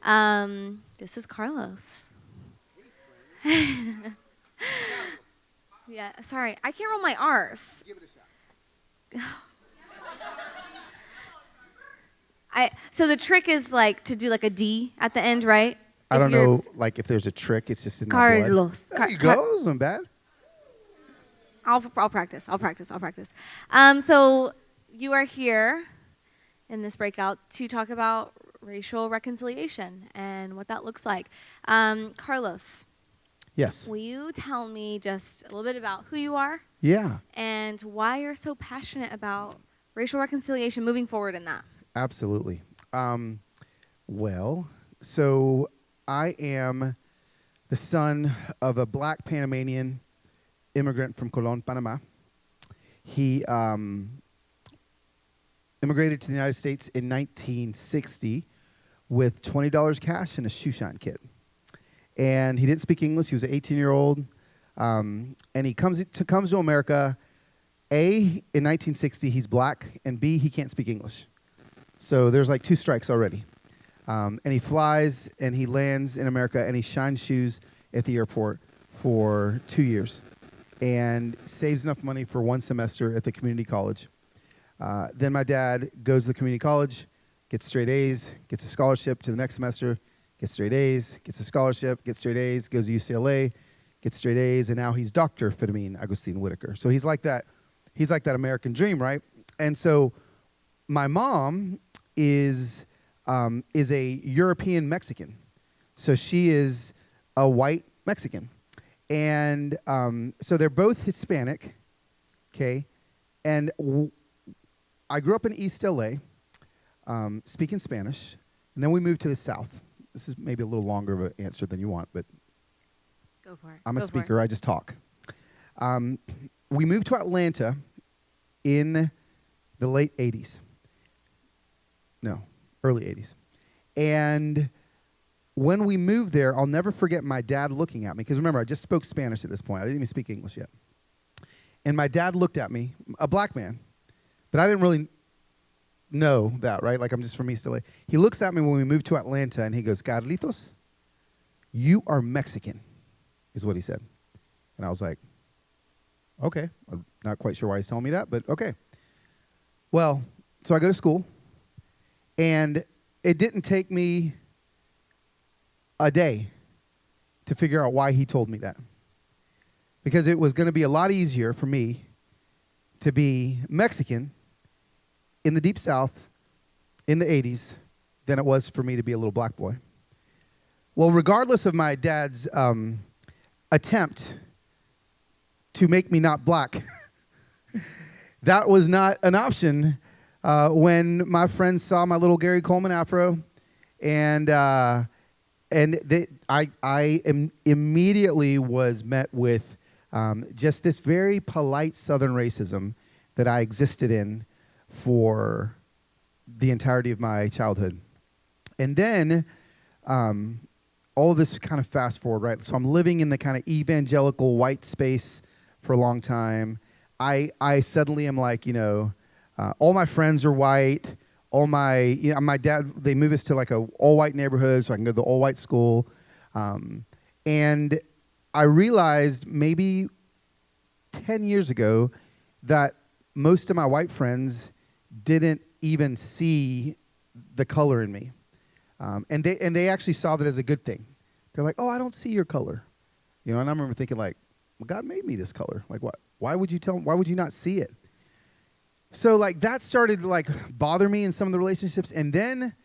This is Carlos. Yeah, sorry, I can't roll my R's. Give it a shot. So the trick is like to do like a D at the end, right? I don't know, like if there's a trick, it's just in my blood. Carlos. There you go. It wasn't bad. I'll practice. I'll practice. So you are here in this breakout to talk about racial reconciliation and what that looks like. Carlos. Yes. Will you tell me just a little bit about who you are? Yeah. And why you're so passionate about racial reconciliation moving forward in that? Absolutely. Well, so I am the son of a black Panamanian immigrant from Colón, Panama. He immigrated to the United States in 1960 with $20 cash and a shoe shine kit. And he didn't speak English. He was an 18-year-old. And he comes to America. A, in 1960, he's black. And B, he can't speak English. So there's like 2 strikes already. And he flies and he lands in America and he shines shoes at the airport for 2 years and saves enough money for 1 semester at the community college. Then my dad goes to the community college, gets straight A's, gets a scholarship to the next semester, gets straight A's, gets a scholarship, gets straight A's, goes to UCLA, gets straight A's, and now he's Dr. Firmin Agustin Whittaker. So he's like that American dream, right? And so my mom is a European Mexican. So she is a white Mexican. And so they're both Hispanic, okay? And I grew up in East LA, speaking Spanish, and then we moved to the South. This is maybe a little longer of an answer than you want, but Go for it. I'm a speaker. I just talk. We moved to Atlanta in the late 80s. No, early 80s. And when we moved there, I'll never forget my dad looking at me. Because remember, I just spoke Spanish at this point. I didn't even speak English yet. And my dad looked at me, a black man. But I didn't really know that, right? Like I'm just from East LA. He looks at me when we moved to Atlanta, and he goes, Carlitos, you are Mexican, is what he said. And I was like, okay. I'm not quite sure why he's telling me that, but okay. Well, so I go to school. And it didn't take me a day to figure out why he told me that. Because it was going to be a lot easier for me to be Mexican in the Deep South in the 80s than it was for me to be a little black boy. Well, regardless of my dad's attempt to make me not black, that was not an option when my friends saw my little Gary Coleman afro, and I immediately was met with just this very polite Southern racism that I existed in for the entirety of my childhood. And then all of this kind of fast forward, right? So I'm living in the kind of evangelical white space for a long time. I suddenly am like, all my friends are white. All my dad, they moved us to like a all-white neighborhood so I can go to the all-white school. And I realized maybe 10 years ago that most of my white friends didn't even see the color in me. And they actually saw that as a good thing. They're like, oh, I don't see your color. And I remember thinking like, well, God made me this color. Like what? Why would you not see it? So like that started to like bother me in some of the relationships. And then,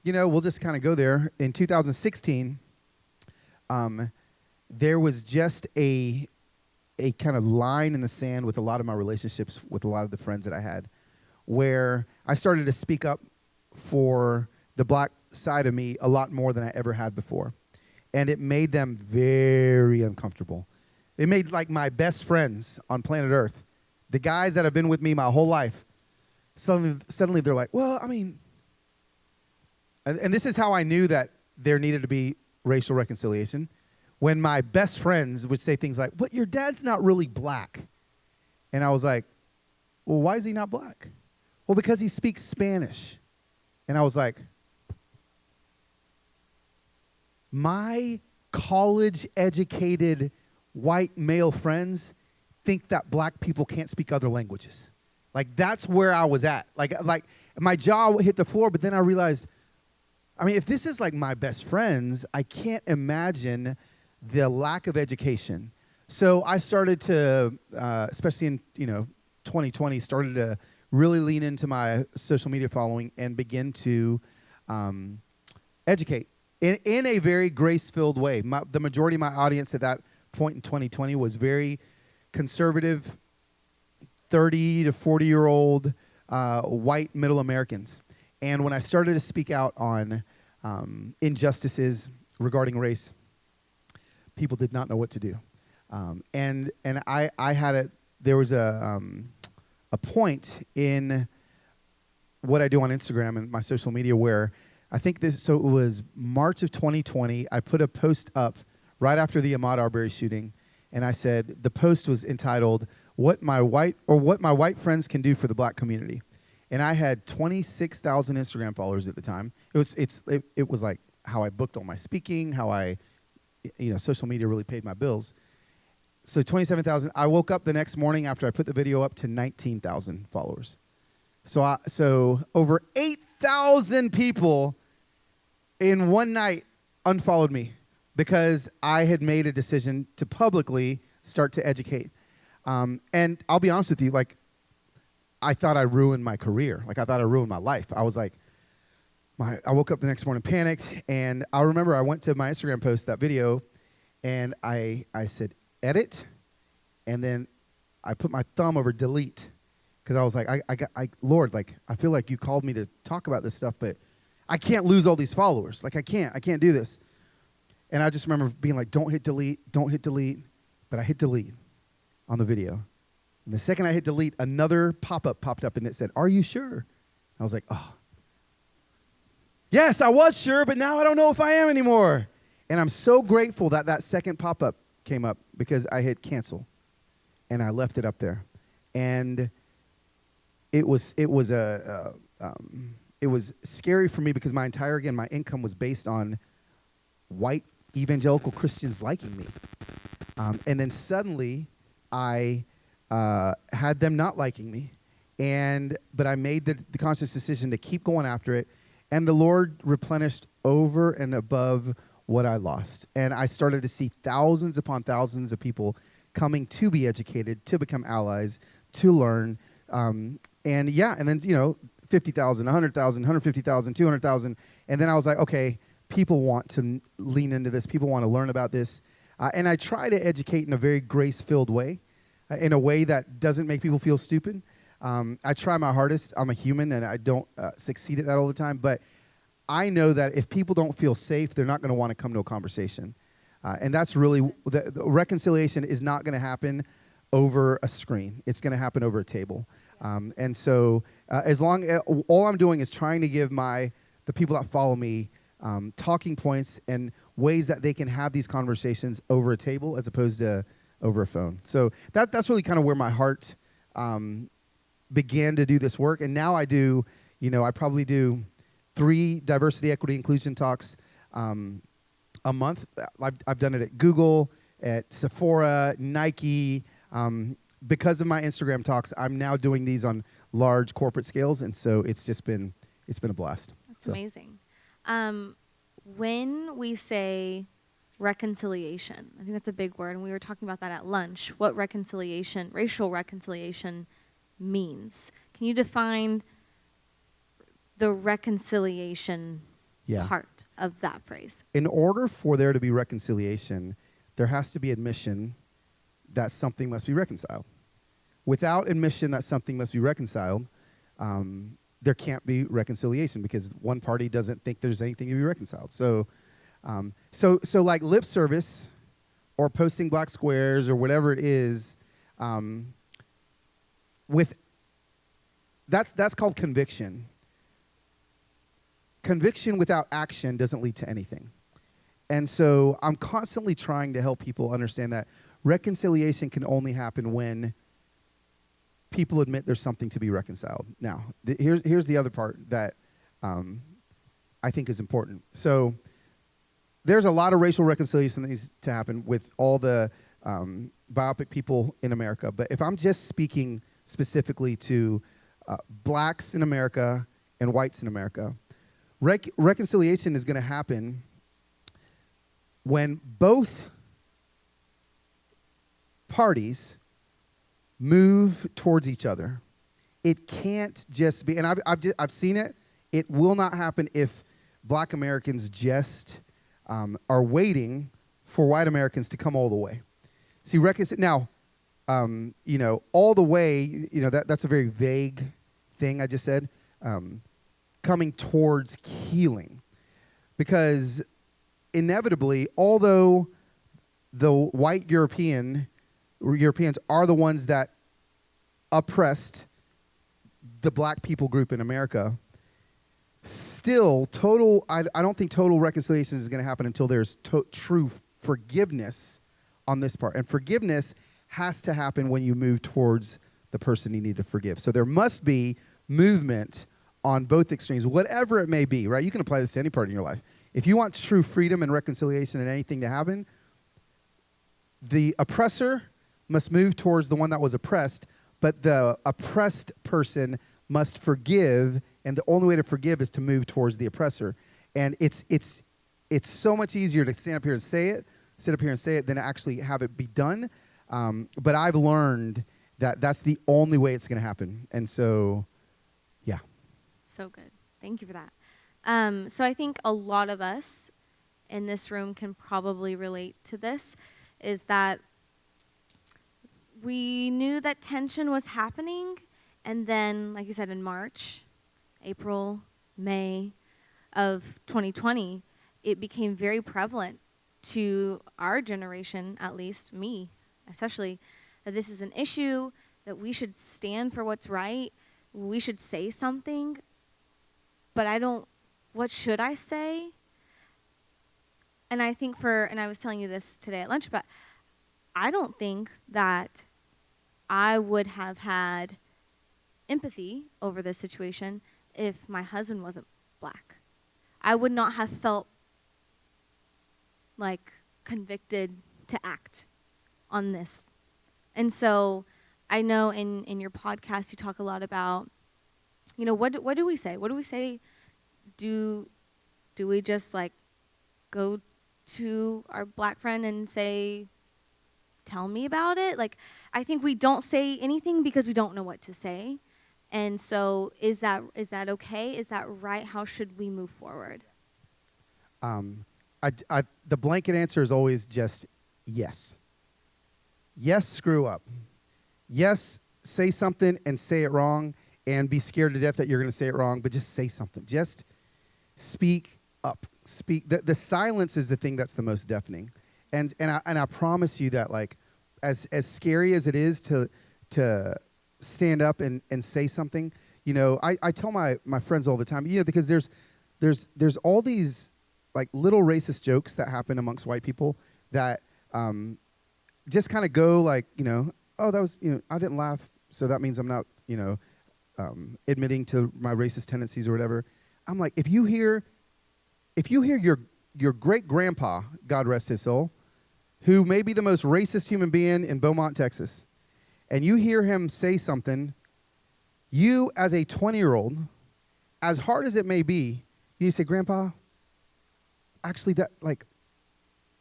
we'll just kind of go there. In 2016, there was just a kind of line in the sand with a lot of my relationships with a lot of the friends that I had, where I started to speak up for the black side of me a lot more than I ever had before. And it made them very uncomfortable. It made like my best friends on planet Earth, the guys that have been with me my whole life, suddenly they're like, well, I mean, and this is how I knew that there needed to be racial reconciliation. When my best friends would say things like, but your dad's not really black. And I was like, well, why is he not black? Well, because he speaks Spanish. And I was like, my college-educated white male friends think that black people can't speak other languages. Like, that's where I was at. Like my jaw hit the floor, but then I realized, I mean, if this is like my best friends, I can't imagine the lack of education. So I started to, especially in 2020, started to really lean into my social media following and begin to educate in a very grace-filled way. The majority of my audience at that point in 2020 was very conservative, 30 to 40-year-old white middle Americans. And when I started to speak out on injustices regarding race, people did not know what to do. And I had there was a point in what I do on Instagram and my social media where I think so it was March of 2020, I put a post up right after the Ahmaud Arbery shooting, and I said, the post was entitled, what my white friends can do for the black community. And I had 26,000 Instagram followers at the time. It was like how I booked all my speaking, how I, social media really paid my bills. So 27,000. I woke up the next morning after I put the video up to 19,000 followers. So over 8,000 people in one night unfollowed me because I had made a decision to publicly start to educate. And I'll be honest with you, like, I thought I ruined my career. Like, I thought I ruined my life. I was like, I woke up the next morning panicked, and I remember I went to my Instagram post, that video, and I said, edit, and then I put my thumb over delete, because I was like, Lord, like, I feel like you called me to talk about this stuff, but I can't lose all these followers. Like, I can't do this. And I just remember being like, don't hit delete, but I hit delete on the video. And the second I hit delete, another pop-up popped up, and it said, are you sure? I was like, oh. Yes, I was sure, but now I don't know if I am anymore. And I'm so grateful that that second pop-up came up because I hit cancel, and I left it up there. And it was scary for me because my income was based on white evangelical Christians liking me. And then suddenly I had them not liking me, but I made the conscious decision to keep going after it, and the Lord replenished over and above what I lost. And I started to see thousands upon thousands of people coming to be educated, to become allies, to learn. And then, 50,000, 100,000, 150,000, 200,000. And then I was like, okay, people want to lean into this. People want to learn about this. And I try to educate in a very grace-filled way, in a way that doesn't make people feel stupid. I try my hardest. I'm a human, and I don't succeed at that all the time. But I know that if people don't feel safe, they're not going to want to come to a conversation. And that's really, the reconciliation is not going to happen over a screen. It's going to happen over a table. And so all I'm doing is trying to give the people that follow me talking points and ways that they can have these conversations over a table as opposed to over a phone. So that's really kind of where my heart began to do this work. And now I probably do 3 diversity, equity, inclusion talks a month. I've done it at Google, at Sephora, Nike. Because of my Instagram talks, I'm now doing these on large corporate scales, and so it's been a blast. That's amazing. When we say reconciliation, I think that's a big word, and we were talking about that at lunch, what racial reconciliation means. Can you define the reconciliation part of that phrase? In order for there to be reconciliation, there has to be admission that something must be reconciled. Without admission that something must be reconciled, there can't be reconciliation because one party doesn't think there's anything to be reconciled. So like lip service or posting black squares or whatever it is, that's called conviction. Conviction without action doesn't lead to anything. And so I'm constantly trying to help people understand that reconciliation can only happen when people admit there's something to be reconciled. Now, here's the other part that I think is important. So there's a lot of racial reconciliation that needs to happen with all the biopic people in America. But if I'm just speaking specifically to blacks in America and whites in America, reconciliation is going to happen when both parties move towards each other. It can't just be, and I've seen it. It will not happen if black Americans just are waiting for white Americans to come all the way. See, now, all the way, that's a very vague thing I just said, coming towards healing. Because inevitably, although the white Europeans are the ones that oppressed the black people group in America, still, I don't think total reconciliation is going to happen until there's true forgiveness on this part. And forgiveness has to happen when you move towards the person you need to forgive. So there must be movement on both extremes, whatever it may be, right? You can apply this to any part in your life. If you want true freedom and reconciliation and anything to happen, the oppressor must move towards the one that was oppressed, but the oppressed person must forgive, and the only way to forgive is to move towards the oppressor. And it's so much easier to sit up here and say it than to actually have it be done. But I've learned that that's the only way it's going to happen. And so, yeah. So good. Thank you for that. So I think a lot of us in this room can probably relate to this, is that we knew that tension was happening, and then, like you said, in March, April, May of 2020, it became very prevalent to our generation, at least me especially, that this is an issue, that we should stand for what's right, we should say something, but what should I say? And I think and I was telling you this today at lunch, but I don't think that I would have had empathy over this situation if my husband wasn't black. I would not have felt like convicted to act on this. And so I know in your podcast you talk a lot about, what do we say? What do we say? Do we just like go to our black friend and say, tell me about it? Like, I think we don't say anything because we don't know what to say. And so is that okay? Is that right? How should we move forward? The blanket answer is always just yes. Yes, screw up. Yes, say something and say it wrong and be scared to death that you're going to say it wrong, but just say something. Just speak up. Speak. The silence is the thing that's the most deafening. And I promise you that, like, as scary as it is to stand up and say something, I tell my friends all the time, because there's all these like little racist jokes that happen amongst white people that just kind of go like, oh, that was, I didn't laugh, so that means I'm not, admitting to my racist tendencies or whatever. I'm like, if you hear your great grandpa, God rest his soul, who may be the most racist human being in Beaumont, Texas, and you hear him say something, you as a 20-year-old, as hard as it may be, you say, Grandpa, actually that, like,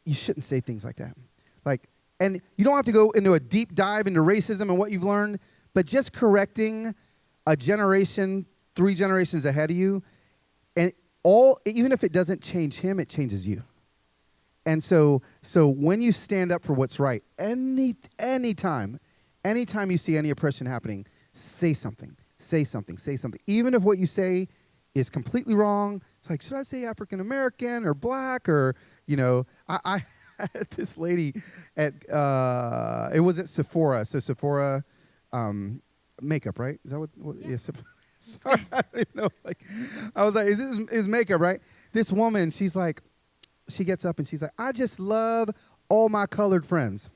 you shouldn't say things like that. Like, and you don't have to go into a deep dive into racism and what you've learned, but just correcting a generation, 3 generations ahead of you, and even if it doesn't change him, it changes you. And so when you stand up for what's right, anytime you see any oppression happening, say something. Even if what you say is completely wrong, it's like, should I say African American or black or, I had this lady at, it was at Sephora. So Sephora makeup, right? Is that what yeah. Yes. Sorry, I don't even know. Like, I was like, is makeup, right? This woman, she's like, she gets up and she's like, I just love all my colored friends.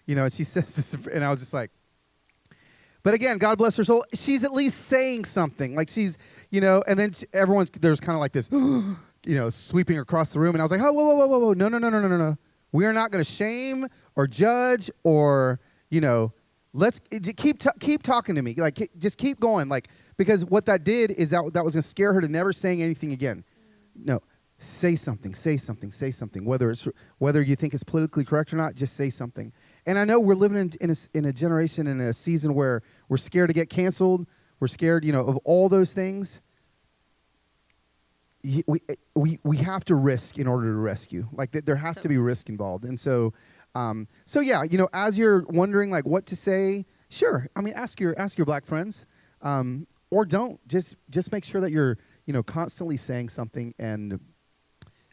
And she says this, and I was just like, but again, God bless her soul, she's at least saying something. Like she's, and then there's kind of like this sweeping across the room, and I was like, oh, whoa, whoa, whoa, whoa, whoa, no, no, no, no, no, no, no. We are not going to shame or judge or, let's keep talking to me. Like, just keep going. Like, because what that did is that was going to scare her to never saying anything again. No, say something, say something, say something. Whether you think it's politically correct or not, just say something. And I know we're living in a generation, in a season where we're scared to get canceled. We're scared, of all those things. We have to risk in order to rescue. Like, there has to be risk involved. And so yeah, as you're wondering like what to say, sure. I mean, ask your black friends, or don't. Just make sure that you're constantly saying something. And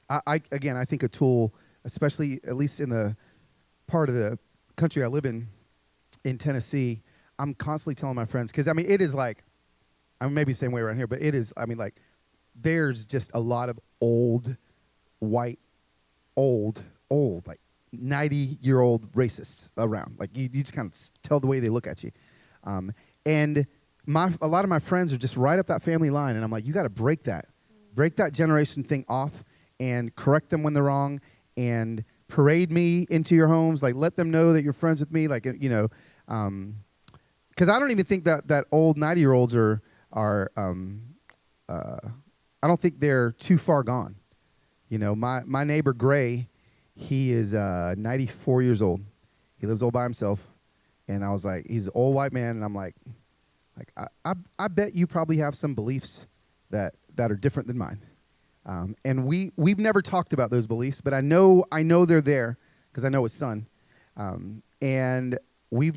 I think a tool, especially at least in the part of the country I live in Tennessee, I'm constantly telling my friends, because it is like, maybe the same way around here, but it is. Like, there's just a lot of old, white, old, like 90-year-old racists around. Like, you just kind of tell the way they look at you. And a lot of my friends are just right up that family line, and I'm like, you got to break that generation thing off and correct them when they're wrong, and parade me into your homes. Like, let them know that you're friends with me. Like, because I don't even think that old 90-year-olds are I don't think they're too far gone. My neighbor Gray, he is 94 years old. He lives all by himself. And I was like, he's an old white man, and I'm like I bet you probably have some beliefs that are different than mine. And we've never talked about those beliefs, but I know they're there because I know his son. And we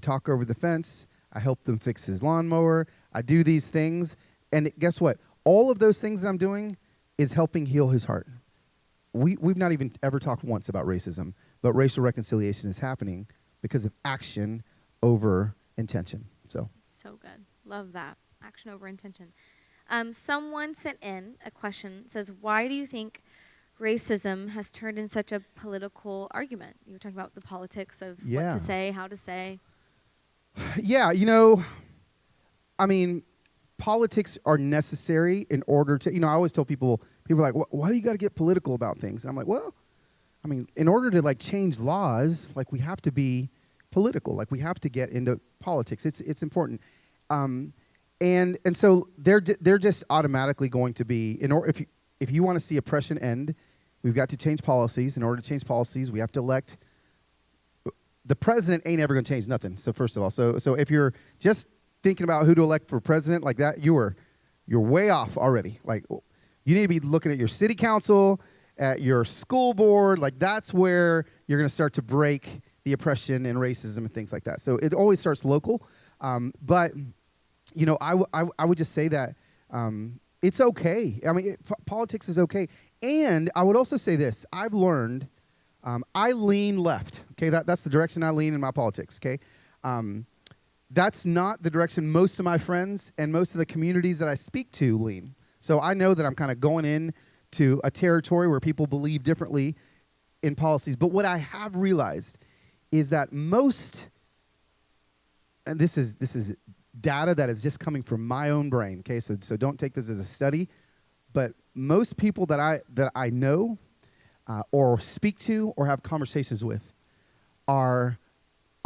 talk over the fence. I help them fix his lawnmower. I do these things, and guess what? All of those things that I'm doing is helping heal his heart. We've not even ever talked once about racism, but racial reconciliation is happening because of action over intention. So good. Love that. Action over intention. Someone sent in a question. It says, why do you think racism has turned in such a political argument? You were talking about the politics of what to say, how to say. Yeah, politics are necessary in order to, I always tell people are like, why do you got to get political about things? And I'm like, well, in order to like change laws, like we have to be political, like we have to get into politics. It's important. And so they're just automatically going to be, if you want to see oppression end, we've got to change policies. In order to change policies, we have to elect. The president ain't ever going to change nothing. So first of all, so if you're just thinking about who to elect for president like that, you're way off already. Like, you need to be looking at your city council, at your school board. Like, that's where you're going to start to break the oppression and racism and things like that. So it always starts local. But I would just say that it's okay. Politics is okay. And I would also say this. I've learned I lean left. Okay, that's the direction I lean in my politics. Okay. That's not the direction most of my friends and most of the communities that I speak to lean. So I know that I'm kind of going in to a territory where people believe differently in policies. But what I have realized is that and this is data that is just coming from my own brain. Okay, so don't take this as a study, but most people that I know or speak to or have conversations with are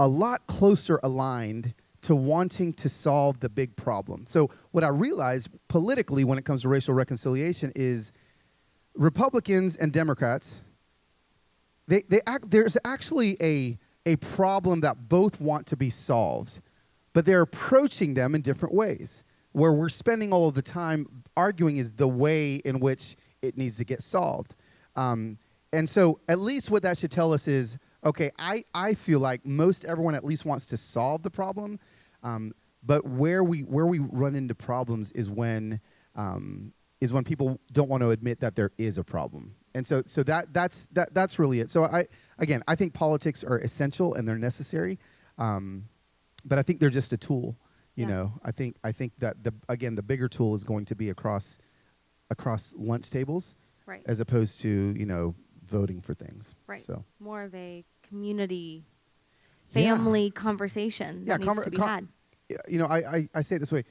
a lot closer aligned to wanting to solve the big problem. So what I realize politically when it comes to racial reconciliation is Republicans and Democrats, there's actually a problem that both want to be solved, but they're approaching them in different ways. Where we're spending all of the time arguing is the way in which it needs to get solved. And so at least what that should tell us is, okay, I feel like most everyone at least wants to solve the problem, but where we run into problems is when people don't want to admit that there is a problem. And so that's really it. So I think politics are essential and they're necessary, but I think they're just a tool. I think that the bigger tool is going to be across lunch tables, right, as as opposed to voting for things. Right. So more of a community, family conversation that needs to be had. I say it this way.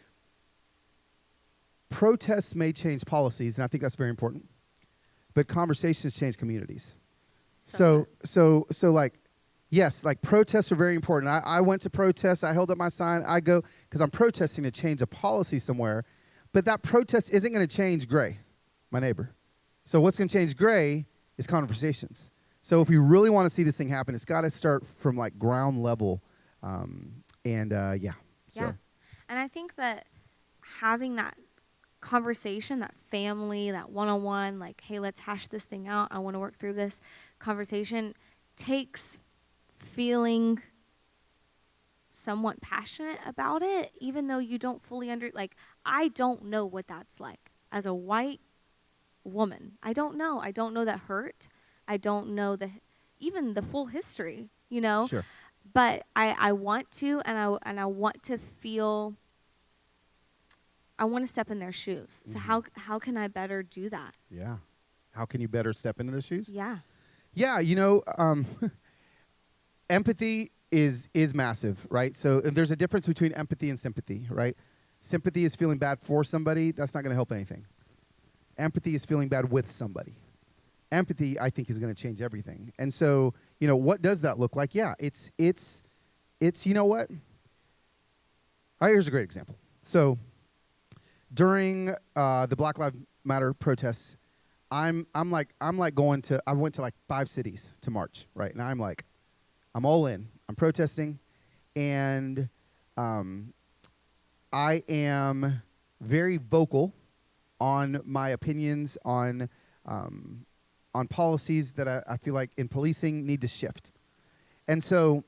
Protests may change policies, and I think that's very important. but conversations change communities. So So like, yes, like protests are very important. I went to protests. I held up my sign. I go because I'm protesting to change a policy somewhere, but that protest isn't going to change Gray, my neighbor. So what's going to change Gray is conversations. So if we really want to see this thing happen, it's got to start from like ground level, yeah. So. Yeah. And I think that having that conversation, that family, that one-on-one, like, hey, let's hash this thing out. I want to work through this conversation, takes feeling somewhat passionate about it, even though you don't fully I don't know what that's like as a white woman. I don't know. I don't know that hurt. I don't know even the full history, Sure. But I want to, and I want to feel, I want to step in their shoes. So how can I better do that? Yeah. How can you better step into the shoes? Yeah. Yeah, empathy is massive, right? So there's a difference between empathy and sympathy, right? Sympathy is feeling bad for somebody. That's not going to help anything. Empathy is feeling bad with somebody. Empathy, I think, is going to change everything. And so, what does that look like? Yeah, it's you know what? Here's a great example. So during the Black Lives Matter protests, I went to like 5 cities to march, right? And I'm all in. I'm protesting, and I am very vocal on my opinions on policies that I feel like in policing need to shift. And so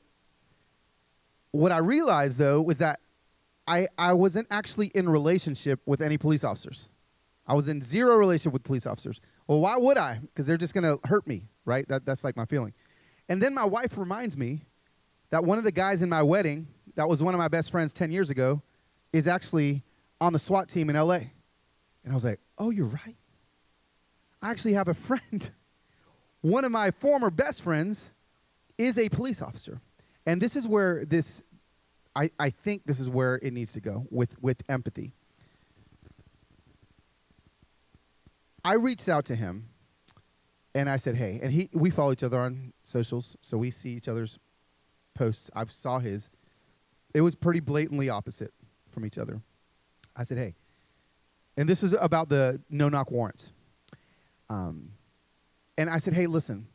what I realized, though, was that I wasn't actually in relationship with any police officers. I was in zero relationship with police officers. Well, why would I? Because they're just going to hurt me, right? That's like my feeling. And then my wife reminds me that one of the guys in my wedding that was one of my best friends 10 years ago is actually on the SWAT team in L.A. And I was like, oh, you're right. I actually have a friend. One of my former best friends is a police officer. And this is where I think this is where it needs to go with empathy. I reached out to him, and I said, hey, and we follow each other on socials, so we see each other's posts. I saw his. It was pretty blatantly opposite from each other. I said, hey, and this is about the no-knock warrants. And I said, hey, listen,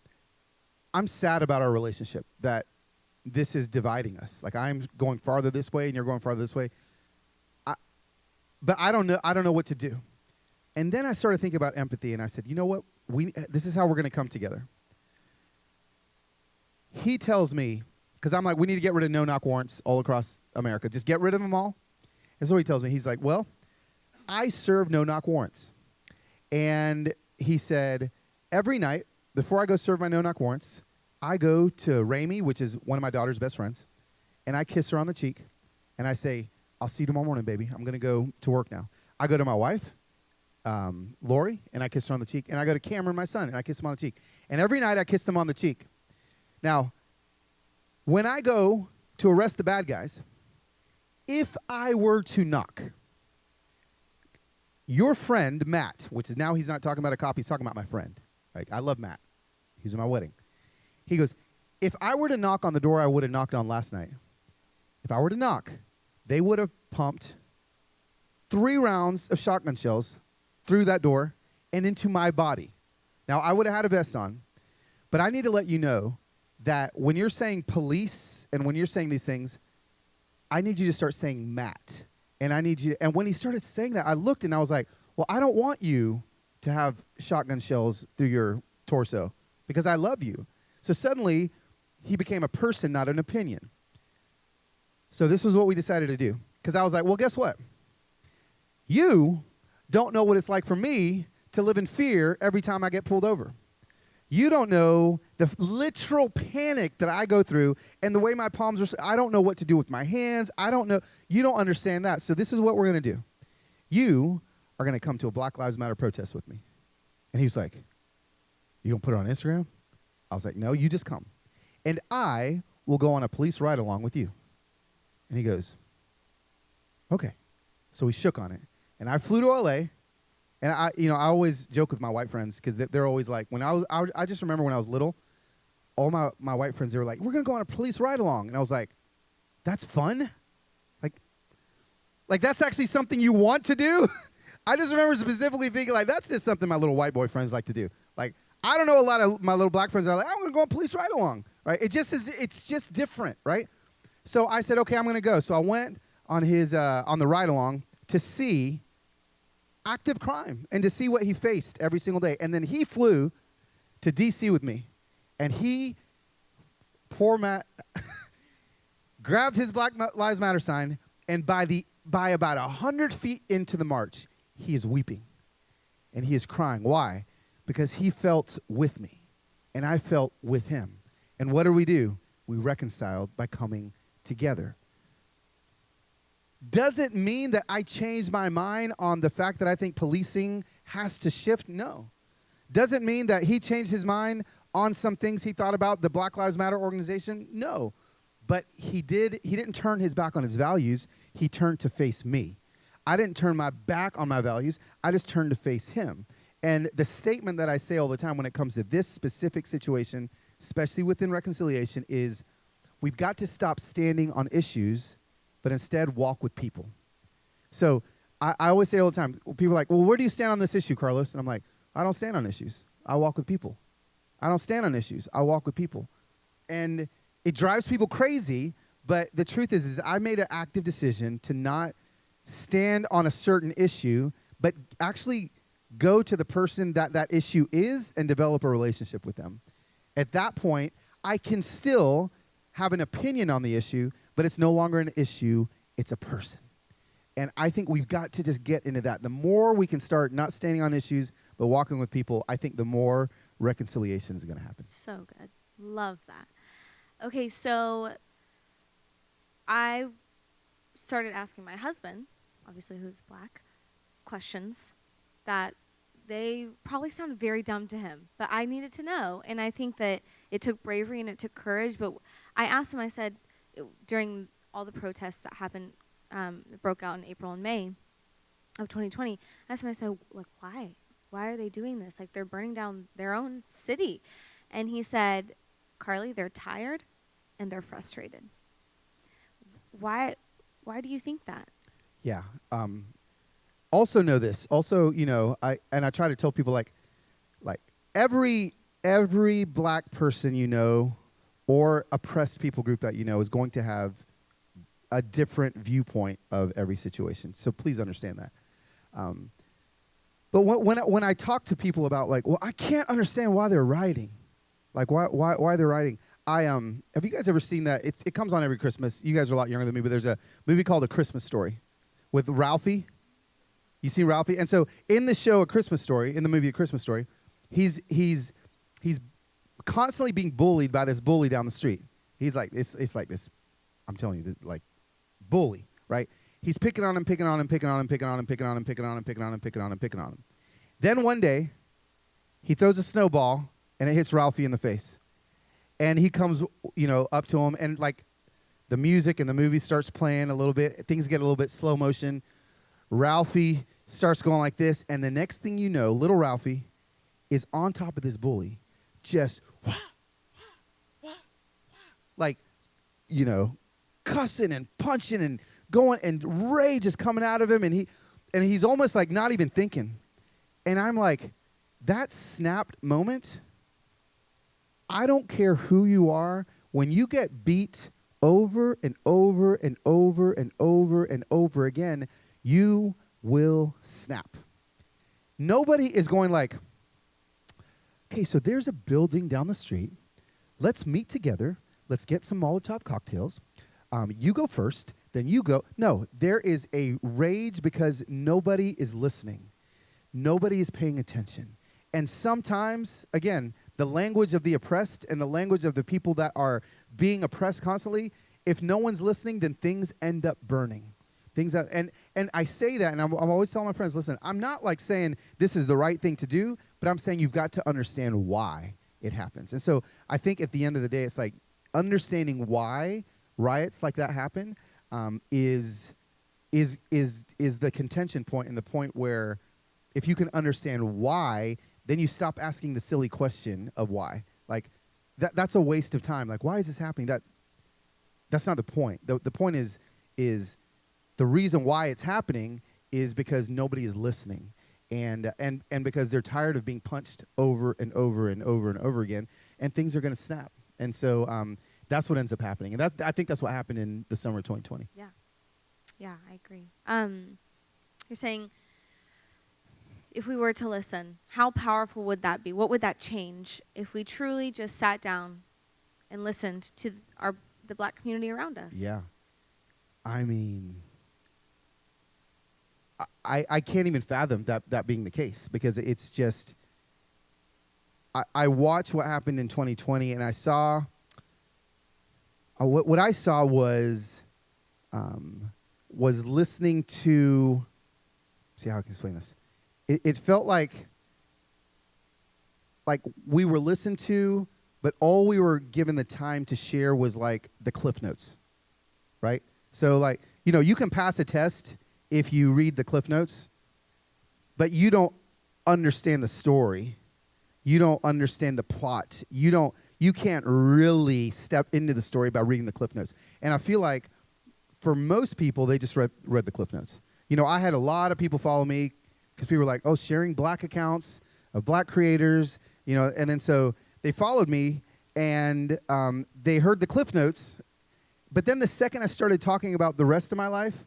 I'm sad about our relationship, that this is dividing us. Like, I'm going farther this way, and you're going farther this way. But I don't know what to do. And then I started thinking about empathy, and I said, you know what? This is how we're going to come together. He tells me, because I'm like, we need to get rid of no-knock warrants all across America. Just get rid of them all. And so he tells me, he's like, well, I serve no-knock warrants. And he said, every night, before I go serve my no-knock warrants, I go to Ramey, which is one of my daughter's best friends, and I kiss her on the cheek, and I say, I'll see you tomorrow morning, baby. I'm going to go to work now. I go to my wife, Lori, and I kiss her on the cheek. And I go to Cameron, my son, and I kiss him on the cheek. And every night I kiss them on the cheek. Now, when I go to arrest the bad guys, if I were to knock, your friend, Matt, which is now he's not talking about a cop, he's talking about my friend. Right? I love Matt. He's at my wedding. He goes, if I were to knock on the door I would have knocked on last night, if I were to knock, they would have pumped 3 rounds of shotgun shells through that door and into my body. Now, I would have had a vest on, but I need to let you know that when you're saying police and when you're saying these things, I need you to start saying Matt. And I need you, and when he started saying that, I looked and I was like, well, I don't want you to have shotgun shells through your torso because I love you. So suddenly, he became a person, not an opinion. So this was what we decided to do. Because I was like, well, guess what? You don't know what it's like for me to live in fear every time I get pulled over. You don't know the literal panic that I go through and the way my palms are. I don't know what to do with my hands. I don't know. You don't understand that. So this is what we're going to do. You are going to come to a Black Lives Matter protest with me. And he was like, you going to put it on Instagram? I was like, no, you just come. And I will go on a police ride along with you. And he goes, okay. So we shook on it. And I flew to LA, And I always joke with my white friends because they're always like, I just remember when I was little, all my white friends, they were like, we're going to go on a police ride along. And I was like, that's fun? Like that's actually something you want to do? I just remember specifically thinking like, that's just something my little white boy friends like to do. Like, I don't know a lot of my little black friends that are like, I'm going to go on a police ride along, right? It's just different, right? So I said, okay, I'm going to go. So I went on on the ride along to see active crime and to see what he faced every single day. And then he flew to D.C. with me. And poor Matt, grabbed his Black Lives Matter sign, and by about 100 feet into the march, he is weeping. And he is crying. Why? Because he felt with me. And I felt with him. And what do? We reconciled by coming together. Does it mean that I changed my mind on the fact that I think policing has to shift? No. Does it mean that he changed his mind on some things he thought about the Black Lives Matter organization? No. But he didn't turn his back on his values. He turned to face me. I didn't turn my back on my values. I just turned to face him. And the statement that I say all the time when it comes to this specific situation, especially within reconciliation, is we've got to stop standing on issues, but instead walk with people. So I always say all the time, people are like, well, where do you stand on this issue, Carlos? And I'm like, I don't stand on issues. I walk with people. I don't stand on issues. I walk with people. And it drives people crazy, but the truth is I made an active decision to not stand on a certain issue, but actually go to the person that issue is and develop a relationship with them. At that point, I can still have an opinion on the issue, but it's no longer an issue, it's a person. And I think we've got to just get into that. The more we can start not standing on issues, but walking with people, I think the more reconciliation is going to happen. So good. Love that. Okay, so I started asking my husband, obviously who's black, questions that they probably sound very dumb to him, but I needed to know. And I think that it took bravery and it took courage. But I asked him, I said, during all the protests that happened, that broke out in April and May of 2020, I asked him, I said, like, why? Why are they doing this? Like, they're burning down their own city. And he said, Carly, they're tired and they're frustrated. Why do you think that? Yeah. Also know this. Also, I try to tell people like every black person or oppressed people group that is going to have a different viewpoint of every situation. So please understand that. But when I talk to people about I can't understand why they're rioting, like why they're rioting. Have you guys ever seen that? It comes on every Christmas. You guys are a lot younger than me, but there's a movie called A Christmas Story with Ralphie. You seen Ralphie? And so in the show A Christmas Story, in the movie A Christmas Story, he's constantly being bullied by this bully down the street. He's like it's like this, I'm telling you, like bully, right? He's picking on him. Then one day, he throws a snowball and it hits Ralphie in the face. And he comes, up to him, and the music and the movie starts playing a little bit. Things get a little bit slow motion. Ralphie starts going like this, and the next thing you know, little Ralphie is on top of this bully, just cussing and punching and going, and rage is coming out of him, and he's almost like not even thinking. And I'm like, that snapped moment, I don't care who you are, when you get beat over and over and over and over and over again, you will snap. Nobody is going like, okay, so there's a building down the street. Let's meet together. Let's get some Molotov cocktails. You go first, then you go. No, there is a rage because nobody is listening. Nobody is paying attention. And sometimes, again, the language of the oppressed and the language of the people that are being oppressed constantly, if no one's listening, then things end up burning. And I say that, and I'm always telling my friends, listen, I'm not saying this is the right thing to do, but I'm saying you've got to understand why it happens. And so I think at the end of the day, it's like understanding why riots like that happen is the contention point, and the point where if you can understand why, then you stop asking the silly question of why. Like, that's a waste of time. Like, why is this happening? That's not the point. The point is the reason why it's happening is because nobody is listening. And because they're tired of being punched over and over and over and over again, and things are going to snap. And so that's what ends up happening. And I think that's what happened in the summer of 2020. Yeah, I agree. You're saying if we were to listen, how powerful would that be? What would that change if we truly just sat down and listened to the Black community around us? Yeah. I mean, I can't even fathom that being the case, because it's just, I watched what happened in 2020, and I saw, what I saw was listening to, see how I can explain this. It felt like we were listened to, but all we were given the time to share was like the Cliff Notes, right? So like, you can pass a test if you read the Cliff Notes, but you don't understand the story. You don't understand the plot. You can't really step into the story by reading the Cliff Notes. And I feel like for most people, they just read the Cliff Notes. I had a lot of people follow me because people were like, oh, sharing Black accounts of Black creators, and then so they followed me, and they heard the Cliff Notes, but then the second I started talking about the rest of my life,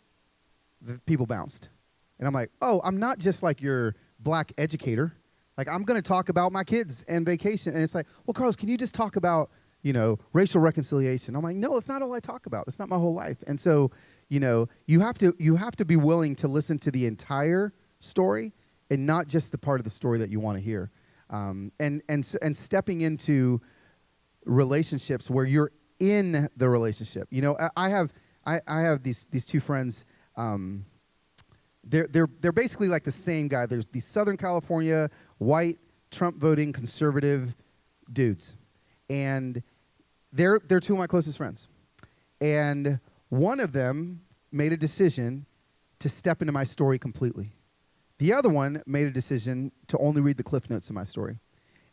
the people bounced. And I'm like, oh, I'm not just like your Black educator. Like, I'm going to talk about my kids and vacation. And it's like, well, Carlos, can you just talk about, racial reconciliation? I'm like, no, it's not all I talk about. That's not my whole life. And so, you have to be willing to listen to the entire story and not just the part of the story that you want to hear. And stepping into relationships where you're in the relationship. I have these two friends. They're basically like the same guy. There's these Southern California white Trump voting conservative dudes, and they're two of my closest friends. And one of them made a decision to step into my story completely. The other one made a decision to only read the Cliff Notes of my story.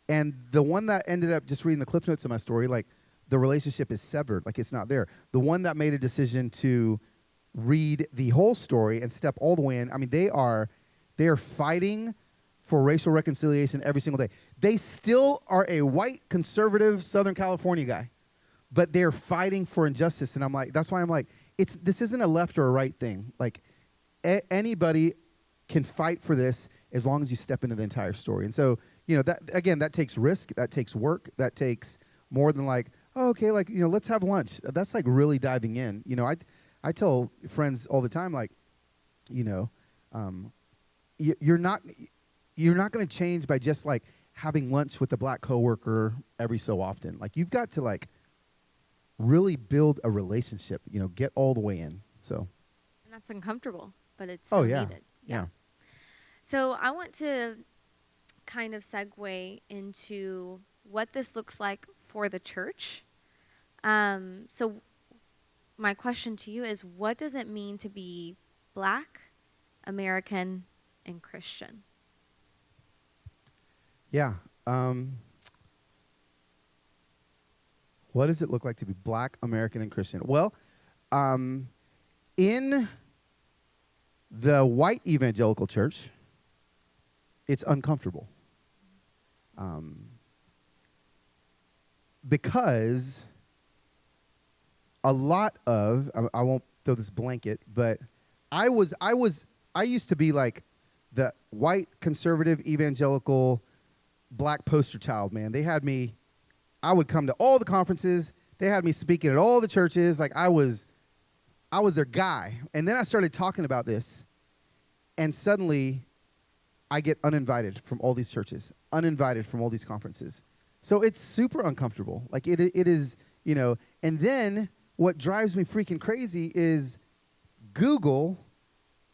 And the one that ended up just reading the Cliff Notes of my story, like, the relationship is severed, like it's not there. The one that made a decision to read the whole story and step all the way in, I mean, they are fighting for racial reconciliation every single day. They still are a white, conservative Southern California guy, but they're fighting for injustice. And I'm like, that's why I'm like, this isn't a left or a right thing. Like, anybody can fight for this as long as you step into the entire story. And so, that takes risk, that takes work, that takes more than like, oh, okay, like, let's have lunch. That's like really diving in. I tell friends all the time, like, you're not going to change by just like having lunch with a Black coworker every so often. Like, you've got to like really build a relationship, get all the way in. So, and that's uncomfortable, but it's so needed. Yeah. So I want to kind of segue into what this looks like for the church. So my question to you is, what does it mean to be Black, American, and Christian? Yeah. What does it look like to be Black, American, and Christian? Well, in the white evangelical church, it's uncomfortable. Because a lot of, I won't throw this blanket, but I used to be like the white conservative evangelical Black poster child, man. I would come to all the conferences. They had me speaking at all the churches. Like, I was their guy. And then I started talking about this, and suddenly I get uninvited from all these churches, uninvited from all these conferences. So it's super uncomfortable. Like, it is, and then what drives me freaking crazy is Google,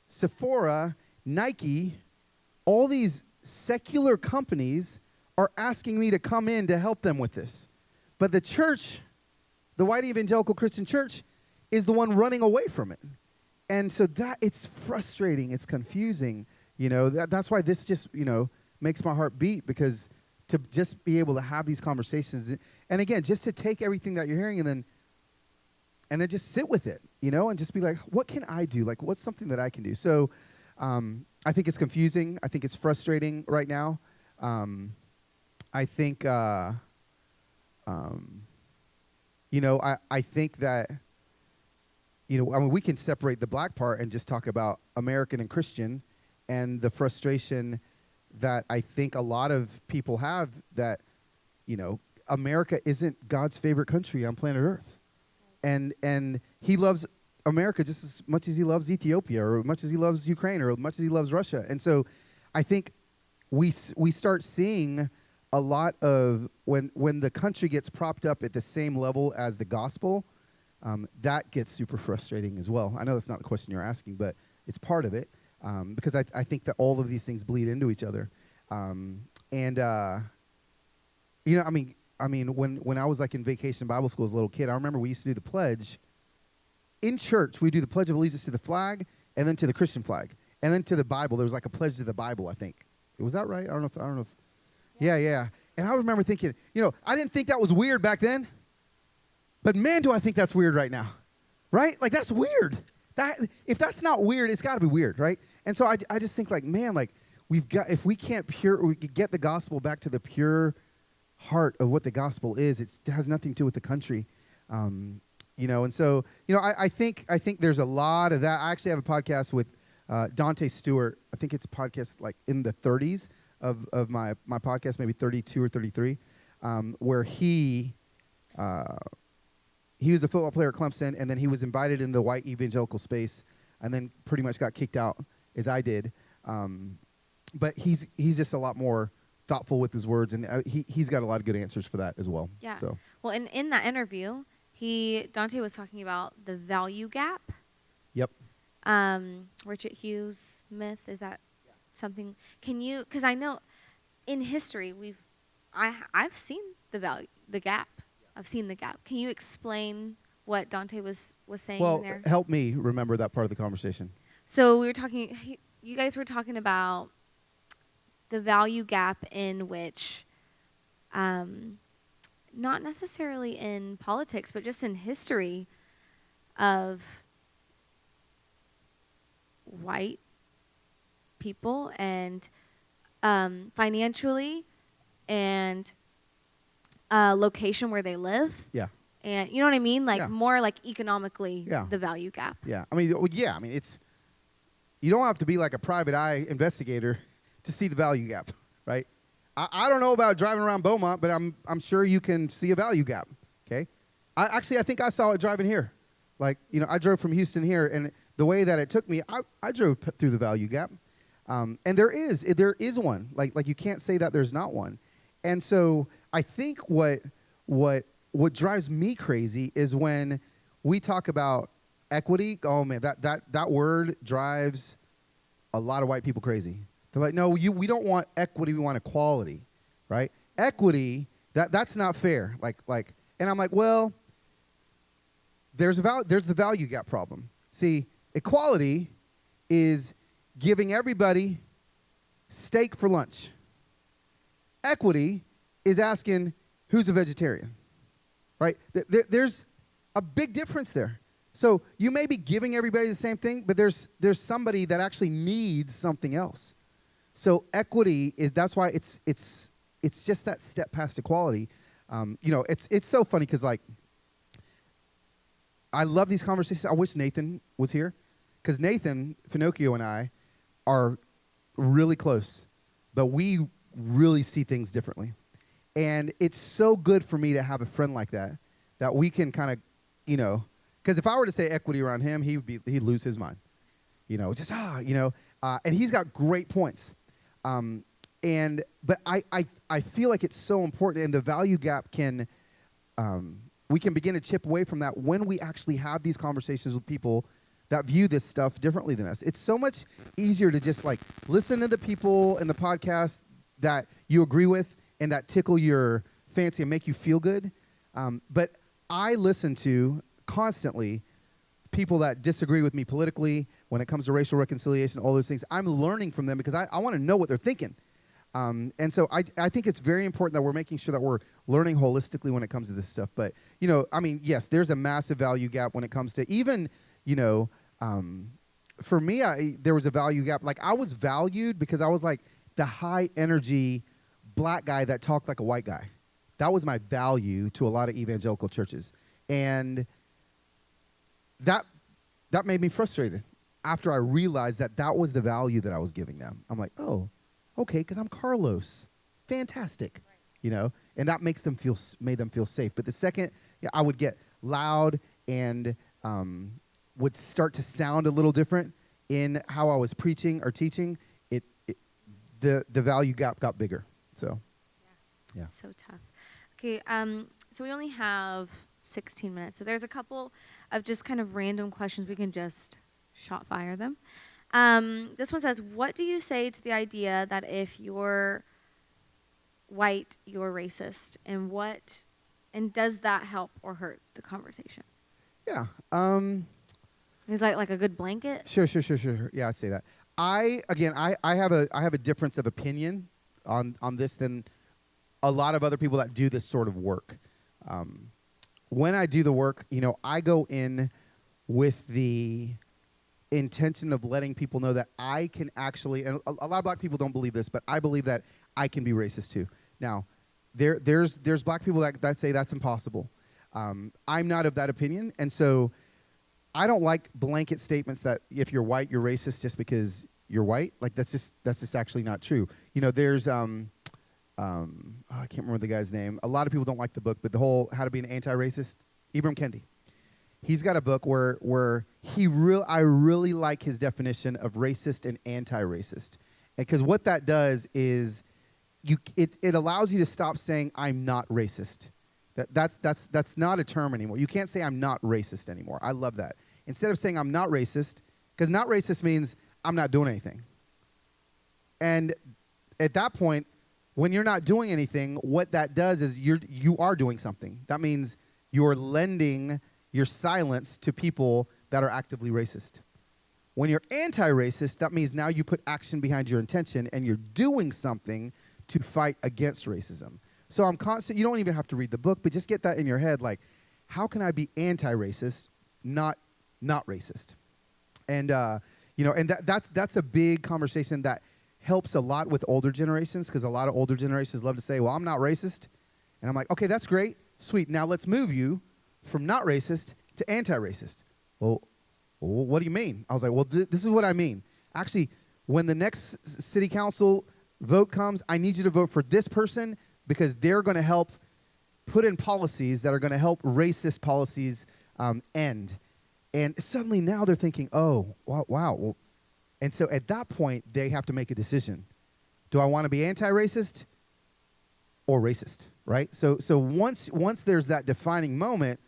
Sephora, Nike, all these secular companies are asking me to come in to help them with this. But the church, the white evangelical Christian church, is the one running away from it. And so it's frustrating, it's confusing. That's why this just, makes my heart beat, because to just be able to have these conversations, and again, just to take everything that you're hearing and then just sit with it, and just be like, what can I do? Like, what's something that I can do? So I think it's confusing. I think it's frustrating right now. I think, I think that, we can separate the black part and just talk about American and Christian and the frustration that I think a lot of people have that, America isn't God's favorite country on planet Earth. And he loves America just as much as he loves Ethiopia, or as much as he loves Ukraine, or as much as he loves Russia. And so I think we start seeing a lot of when the country gets propped up at the same level as the gospel, that gets super frustrating as well. I know that's not the question you're asking, but it's part of it, because I think that all of these things bleed into each other. When I was like in vacation Bible school as a little kid, I remember we used to do the pledge in church. We do the Pledge of Allegiance to the flag, and then to the Christian flag, and then to the Bible. There was like a pledge to the Bible, I think. Was that right? I don't know if. Yeah. And I remember thinking, I didn't think that was weird back then, but man, do I think that's weird right now, right? Like, that's weird. If that's not weird, it's got to be weird, right? And so I just think, like, man, like, if we can't we could get the gospel back to the pure heart of what the gospel is. It has nothing to do with the country, and so I think there's a lot of that. I actually have a podcast with Dante Stewart. I think it's a podcast like in the 30s of my podcast, maybe 32 or 33, where he was a football player at Clemson, and then he was invited into the white evangelical space, and then pretty much got kicked out, as I did. But he's just a lot more thoughtful with his words, and he's got a lot of good answers for that as well. Yeah. So. Well, in that interview, Dante was talking about the value gap. Yep. Richard Hughes myth, is that something? Can you? Because I know in history I've seen the gap. I've seen the gap. Can you explain what Dante was saying there? Well, help me remember that part of the conversation. So we were talking. You guys were talking about the value gap in which, not necessarily in politics, but just in history of white people and financially and location where they live. Yeah. And you know what I mean? Like, yeah. More like economically, the value gap. Yeah. I mean, it's, you don't have to be like a private eye investigator to see the value gap, right? I don't know about driving around Beaumont, but I'm sure you can see a value gap, okay? I think I saw it driving here. Like, I drove from Houston here, and the way that it took me, I drove through the value gap. And there is one. Like you can't say that there's not one. And so I think what drives me crazy is when we talk about equity. Oh man, that word drives a lot of white people crazy. They're like, no, we don't want equity, we want equality, right? Equity, that's not fair. Like, and I'm like, well, there's the value gap problem. See, equality is giving everybody steak for lunch. Equity is asking who's a vegetarian, right? There's a big difference there. So you may be giving everybody the same thing, but there's somebody that actually needs something else. So equity that's why it's just that step past equality. It's so funny because, like, I love these conversations. I wish Nathan was here, because Nathan Finocchio and I are really close, but we really see things differently. And it's so good for me to have a friend like that we can kind of, because if I were to say equity around him, he'd lose his mind. And he's got great points. But I feel like it's so important, and the value gap we can begin to chip away from that when we actually have these conversations with people that view this stuff differently than us. It's so much easier to just like listen to the people in the podcast that you agree with and that tickle your fancy and make you feel good. But I listen to constantly people that disagree with me politically when it comes to racial reconciliation, all those things. I'm learning from them because I want to know what they're thinking. And so I think it's very important that we're making sure that we're learning holistically when it comes to this stuff. But, yes, there's a massive value gap when it comes to even, for me, there was a value gap. Like, I was valued because I was like the high energy black guy that talked like a white guy. That was my value to a lot of evangelical churches. And that made me frustrated after I realized that was the value that I was giving them. I'm like, oh, okay, because I'm Carlos. Fantastic. Right. And that made them feel safe. But the second I would get loud and would start to sound a little different in how I was preaching or teaching, the value gap got bigger. So, yeah. So tough. Okay, so we only have 16 minutes. So there's a couple of just kind of random questions. We can just shot fire them. This one says, what do you say to the idea that if you're white, you're racist? And does that help or hurt the conversation? Yeah. Is that like a good blanket? Sure. Yeah, I'd say that. I have a difference of opinion on this than a lot of other people that do this sort of work. When I do the work, I go in with the intention of letting people know that I can actually, and a lot of black people don't believe this, but I believe that I can be racist too. Now, there's black people that say that's impossible. I'm not of that opinion, and so I don't like blanket statements that if you're white, you're racist just because you're white. Like that's just actually not true. There's I can't remember the guy's name. A lot of people don't like the book, but the whole How to Be an Anti-Racist, Ibram Kendi. He's got a book where I really like his definition of racist and anti-racist, because what that does is it allows you to stop saying I'm not racist. That's not a term anymore. You can't say I'm not racist anymore. I love that. Instead of saying I'm not racist, because not racist means I'm not doing anything. And at that point, when you're not doing anything, what that does is you are doing something. That means you're lending your silence to people that are actively racist. When you're anti-racist, that means now you put action behind your intention and you're doing something to fight against racism. So I'm constant. You don't even have to read the book, but just get that in your head. Like, how can I be anti-racist, not racist? And and that's a big conversation that helps a lot with older generations, because a lot of older generations love to say, well, I'm not racist. And I'm like, okay, that's great. Sweet. Now let's move you from not racist to anti-racist. Well, what do you mean? I was like, well, this is what I mean. Actually, when the next city council vote comes, I need you to vote for this person because they're going to help put in policies that are going to help racist policies end. And suddenly now they're thinking, oh, wow. Well, and so at that point, they have to make a decision. Do I want to be anti-racist or racist, right? So once there's that defining moment,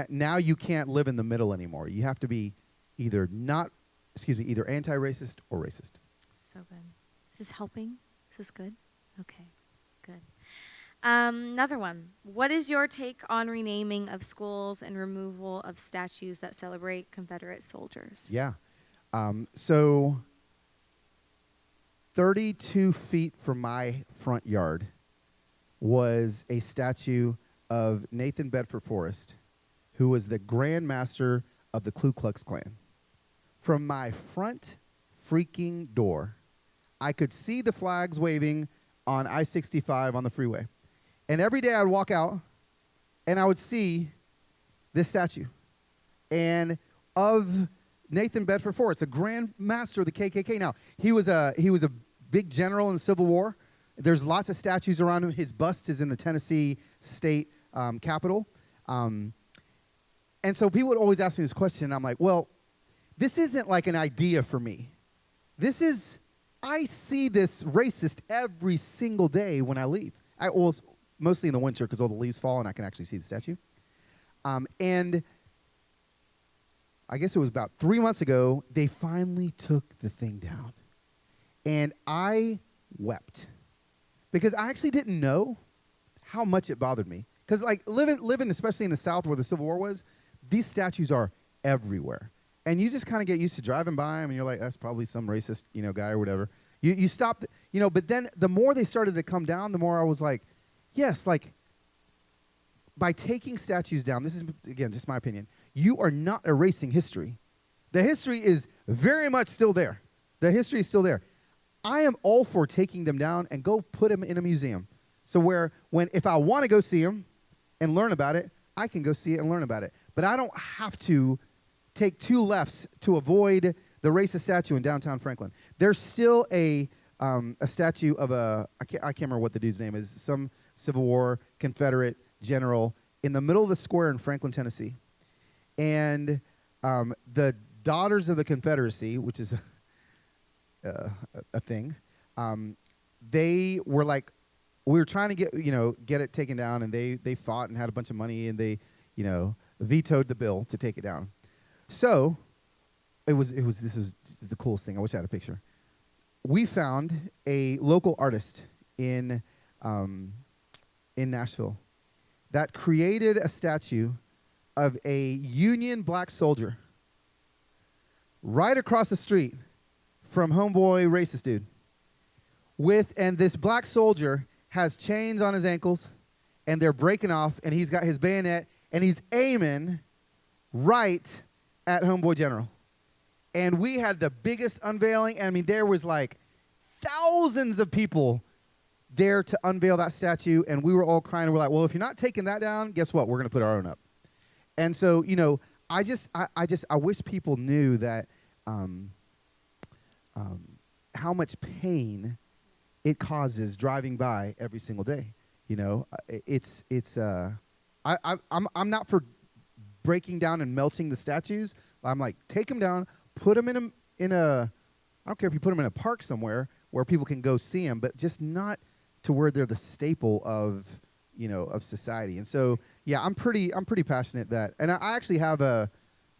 now you can't live in the middle anymore. You have to be either anti-racist or racist. So good. Is this helping? Is this good? Okay, good. Another one. What is your take on renaming of schools and removal of statues that celebrate Confederate soldiers? Yeah. So 32 feet from my front yard was a statue of Nathan Bedford Forrest, who was the Grand Master of the Ku Klux Klan. From my front freaking door, I could see the flags waving on I-65 on the freeway. And every day I would walk out and I would see this statue. And of Nathan Bedford Forrest, a Grand Master of the KKK. Now, he was a big general in the Civil War. There's lots of statues around him. His bust is in the Tennessee State Capitol. And so people would always ask me this question, and I'm like, well, this isn't like an idea for me. I see this racist every single day when I leave. Mostly in the winter because all the leaves fall and I can actually see the statue. And I guess it was about 3 months ago, they finally took the thing down. And I wept because I actually didn't know how much it bothered me. Because like living especially in the South where the Civil War was, these statues are everywhere. And you just kind of get used to driving by them, and you're like, that's probably some racist, guy or whatever. You stop, but then the more they started to come down, the more I was like, yes, like, by taking statues down, this is, again, just my opinion, you are not erasing history. The history is very much still there. The history is still there. I am all for taking them down and go put them in a museum. So if I want to go see them and learn about it, I can go see it and learn about it. But I don't have to take two lefts to avoid the racist statue in downtown Franklin. There's still a statue of I can't remember what the dude's name is, some Civil War Confederate general in the middle of the square in Franklin, Tennessee. And the Daughters of the Confederacy, which is a thing, they were like, we were trying to get it taken down, and they fought and had a bunch of money, and they vetoed the bill to take it down. So this is the coolest thing. I wish I had a picture. We found a local artist in Nashville that created a statue of a Union black soldier right across the street from homeboy racist dude. And this black soldier has chains on his ankles, and they're breaking off, and he's got his bayonet, and he's aiming right at homeboy general. And we had the biggest unveiling. I mean, there was like thousands of people there to unveil that statue, and we were all crying. We're like, well, if you're not taking that down, guess what? We're going to put our own up. And so, I wish people knew that how much pain it causes driving by every single day. I'm not for breaking down and melting the statues. I'm like, take them down, put them in a I don't care if you put them in a park somewhere where people can go see them, but just not to where they're the staple of society. And so, yeah, I'm pretty passionate that, and I actually have a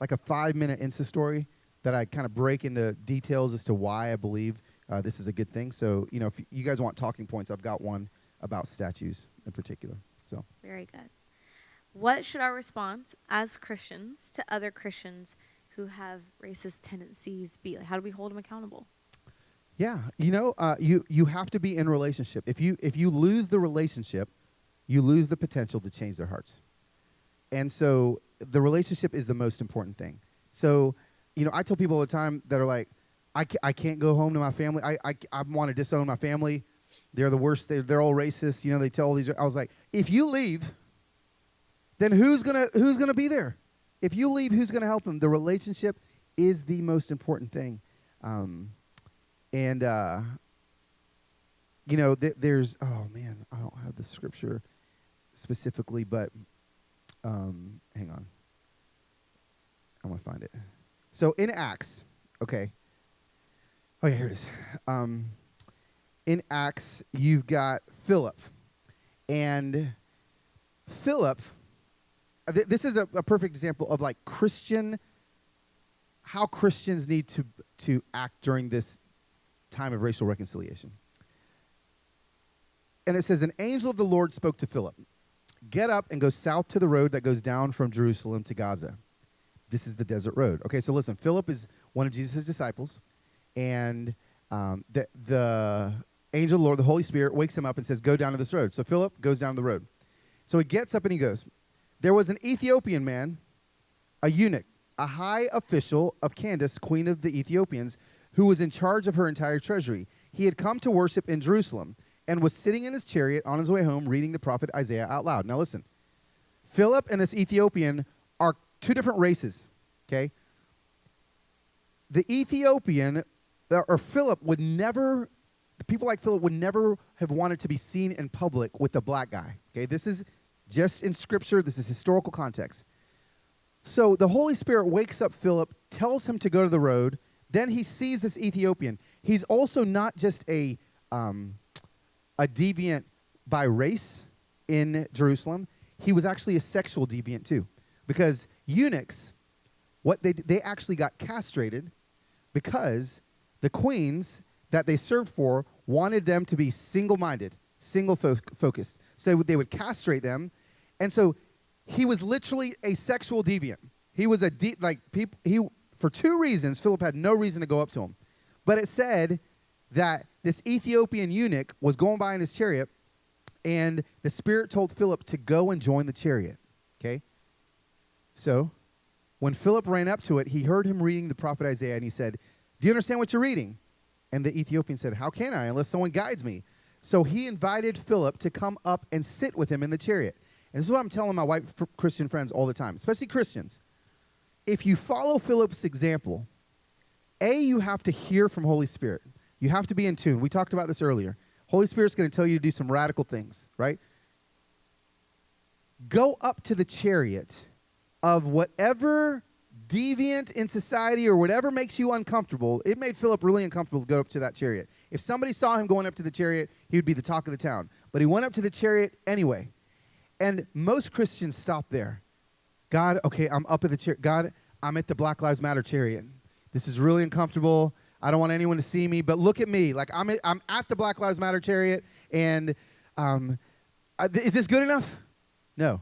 5-minute Insta story that I kind of break into details as to why I believe this is a good thing. So, if you guys want talking points, I've got one about statues in particular. So very good. What should our response as Christians to other Christians who have racist tendencies be? Like, how do we hold them accountable? Yeah, you have to be in relationship. If you lose the relationship, you lose the potential to change their hearts. And so the relationship is the most important thing. So, I tell people all the time that are like, I can't go home to my family. I want to disown my family. They're the worst. They're all racist. They tell all these. I was like, if you leave, then who's gonna be there? If you leave, who's gonna help them? The relationship is the most important thing. There's, oh man, I don't have the scripture specifically, but hang on. I'm going to find it. So in Acts, okay. Oh yeah, here it is. In Acts, you've got Philip. And Philip, this is a perfect example of like how Christians need to act during this time of racial reconciliation. And it says, an angel of the Lord spoke to Philip, get up and go south to the road that goes down from Jerusalem to Gaza. This is the desert road. Okay, so listen, Philip is one of Jesus' disciples, and the angel of the Lord, the Holy Spirit, wakes him up and says, go down to this road. So Philip goes down the road. So he gets up and he goes. There was an Ethiopian man, a eunuch, a high official of Candace, queen of the Ethiopians, who was in charge of her entire treasury. He had come to worship in Jerusalem and was sitting in his chariot on his way home reading the prophet Isaiah out loud. Now listen, Philip and this Ethiopian are two different races, okay? The Ethiopian, or Philip would never, people like Philip would never have wanted to be seen in public with a black guy, okay? This is just in scripture, this is historical context. So the Holy Spirit wakes up Philip, tells him to go to the road. Then he sees this Ethiopian. He's also not just a deviant by race in Jerusalem. He was actually a sexual deviant too, because eunuchs, what they actually got castrated because the queens that they served for wanted them to be single-minded, single-focused. So they would castrate them, and so he was literally a sexual deviant. He was for two reasons, Philip had no reason to go up to him. But it said that this Ethiopian eunuch was going by in his chariot, and the Spirit told Philip to go and join the chariot. Okay? So, when Philip ran up to it, he heard him reading the prophet Isaiah, and he said, "Do you understand what you're reading?" And the Ethiopian said, "How can I, unless someone guides me?" So he invited Philip to come up and sit with him in the chariot. And this is what I'm telling my white Christian friends all the time, especially Christians. If you follow Philip's example, you have to hear from Holy Spirit. You have to be in tune. We talked about this earlier. Holy Spirit's going to tell you to do some radical things, right? Go up to the chariot of whatever deviant in society or whatever makes you uncomfortable. It made Philip really uncomfortable to go up to that chariot. If somebody saw him going up to the chariot, he would be the talk of the town. But he went up to the chariot anyway. And most Christians stop there. God, okay, I'm up at the chariot. God, I'm at the Black Lives Matter chariot. This is really uncomfortable. I don't want anyone to see me, but look at me. Like I'm at the Black Lives Matter chariot, and is this good enough? No.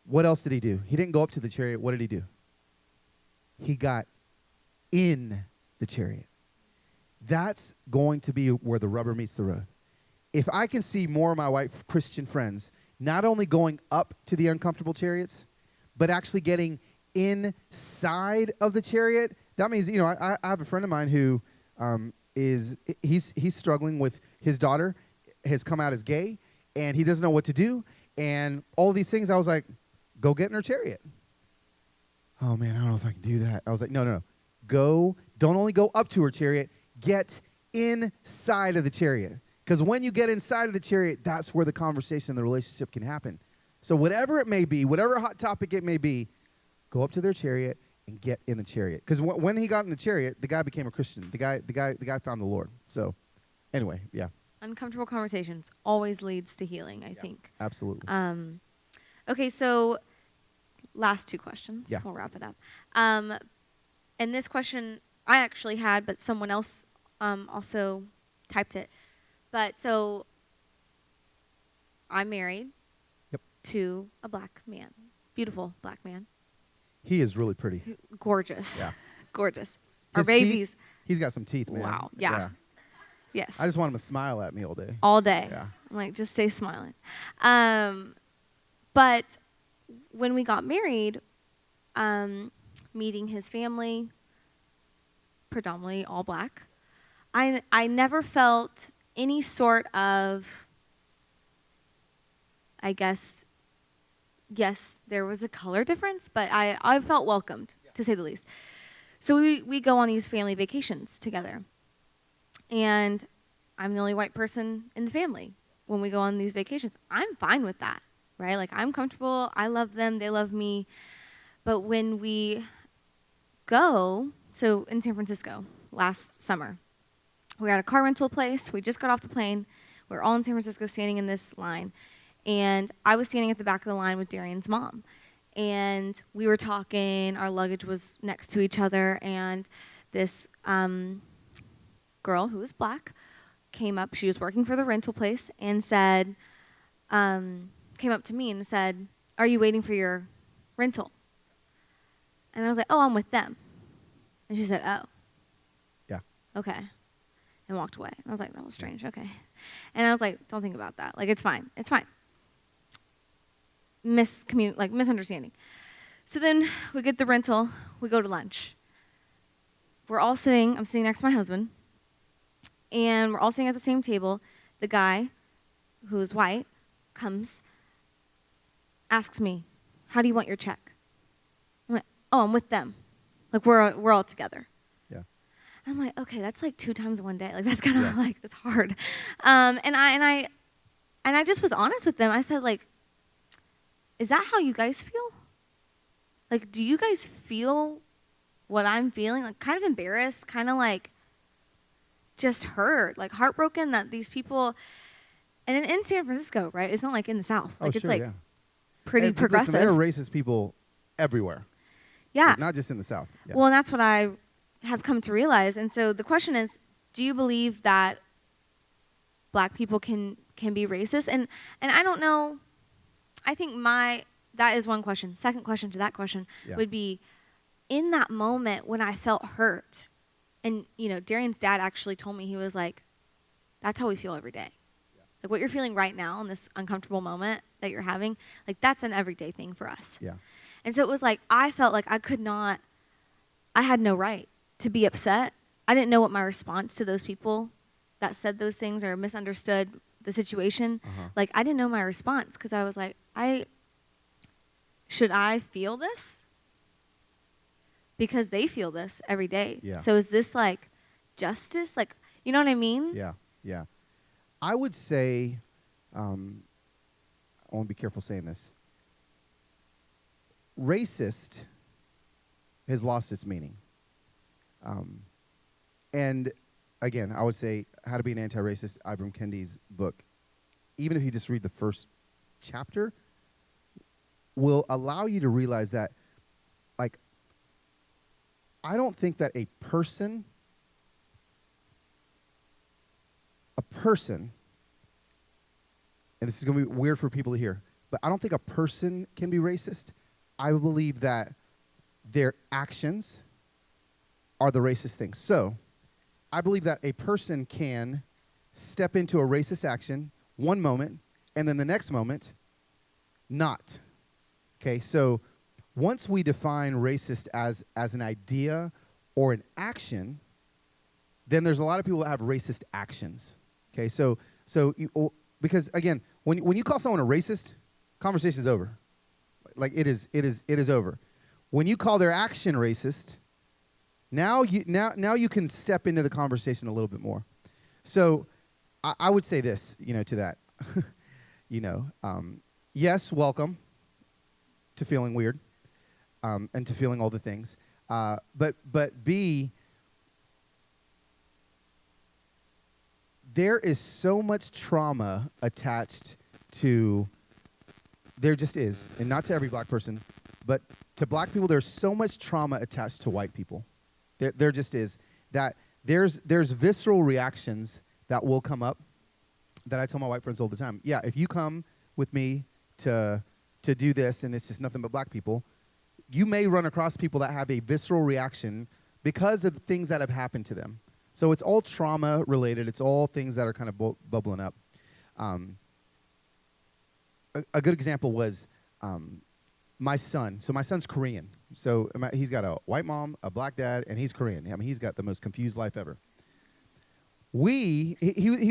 What else did he do? He didn't go up to the chariot. What did he do? He got in the chariot. That's going to be where the rubber meets the road. If I can see more of my white Christian friends not only going up to the uncomfortable chariots, but actually getting inside of the chariot, that means, I have a friend of mine who he's struggling with his daughter, has come out as gay, and he doesn't know what to do, and all these things. I was like, go get in her chariot. Oh, man, I don't know if I can do that. I was like, no. Go, don't only go up to her chariot, get inside of the chariot. Because when you get inside of the chariot, that's where the conversation and the relationship can happen. So whatever it may be, whatever hot topic it may be, go up to their chariot and get in the chariot. Because when he got in the chariot, the guy became a Christian. The guy found the Lord. So anyway, yeah. Uncomfortable conversations always leads to healing, I think. Absolutely. Okay, so last two questions. Yeah. We'll wrap it up. And this question I actually had, but someone else also typed it. But so I'm married to a black man, beautiful black man. He is really pretty. Gorgeous. Yeah. Gorgeous. His Our babies. Teeth, he's got some teeth, man. Wow. Yeah. Yes. I just want him to smile at me all day. All day. Yeah. I'm like, just stay smiling. But when we got married, meeting his family, predominantly all black, I never felt any sort of, I guess, yes, there was a color difference, but I felt welcomed, to say the least. So we go on these family vacations together. And I'm the only white person in the family when we go on these vacations. I'm fine with that, right? Like, I'm comfortable. I love them. They love me. But when we go, so in San Francisco last summer, we were at a car rental place. We just got off the plane. We were all in San Francisco standing in this line. And I was standing at the back of the line with Darian's mom. And we were talking. Our luggage was next to each other. And this girl who was black came up. She was working for the rental place and said, came up to me and said, "Are you waiting for your rental?" And I was like, "Oh, I'm with them." And she said, "Oh. Yeah. Okay." And walked away. And I was like, that was strange. Okay. And I was like, don't think about that. Like, it's fine. It's fine. Misunderstanding. So then we get the rental. We go to lunch. We're all sitting. I'm sitting next to my husband. And we're all sitting at the same table. The guy, who's white, comes, asks me, "How do you want your check?" I'm like, "Oh, I'm with them. Like, we're all together." I'm like, okay, that's like 2 times in one day. Like, that's kind of like, that's hard. And I just was honest with them. I said, like, is that how you guys feel? Like, do you guys feel what I'm feeling? Like, kind of embarrassed, kind of like just hurt, like heartbroken that these people, and in San Francisco, right? It's not like in the South. Like, it's like pretty progressive. Listen, there are racist people everywhere. Yeah. Like, not just in the South. Yeah. Well, and that's what I have come to realize. And so the question is, do you believe that black people can be racist? And I don't know. I think my that is one question. Second question to that question Yeah. would be, in that moment when I felt hurt, and, Darian's dad actually told me, he was like, that's how we feel every day. Like what you're feeling right now in this uncomfortable moment that you're having, like that's an everyday thing for us. Yeah. And so it was like, I felt like I had no right to be upset. I didn't know what my response to those people that said those things or misunderstood the situation. Like I didn't know my response because I was like, should I feel this? Because they feel this every day. Yeah. So is this like justice? Like, you know what I mean? Yeah. Yeah. I would say, I want to be careful saying this. Racist has lost its meaning. And again, I would say How to Be an Anti-Racist, Ibram Kendi's book, even if you just read the first chapter, will allow you to realize that, like, I don't think that a person, and this is going to be weird for people to hear, but I don't think a person can be racist. I believe that their actions are the racist things. So I believe that a person can step into a racist action one moment, and then the next moment, not. Okay, so once we define racist as an idea or an action, then there's a lot of people that have racist actions. Okay, so because again, when you call someone a racist, conversation's over. Like it is over. When you call their action racist, now you can step into the conversation a little bit more. So I would say this, to that, yes, welcome to feeling weird, and to feeling all the things, but B, there is so much trauma attached to, there just is, and not to every black person, but to black people, there's so much trauma attached to white people. There just is. That there's visceral reactions that will come up that I tell my white friends all the time. Yeah, if you come with me to do this and it's just nothing but black people, you may run across people that have a visceral reaction because of things that have happened to them. So it's all trauma related. It's all things that are kind of bubbling up. A good example was my son. So my son's Korean. So he's got a white mom, a black dad, and he's Korean. I mean, he's got the most confused life ever. He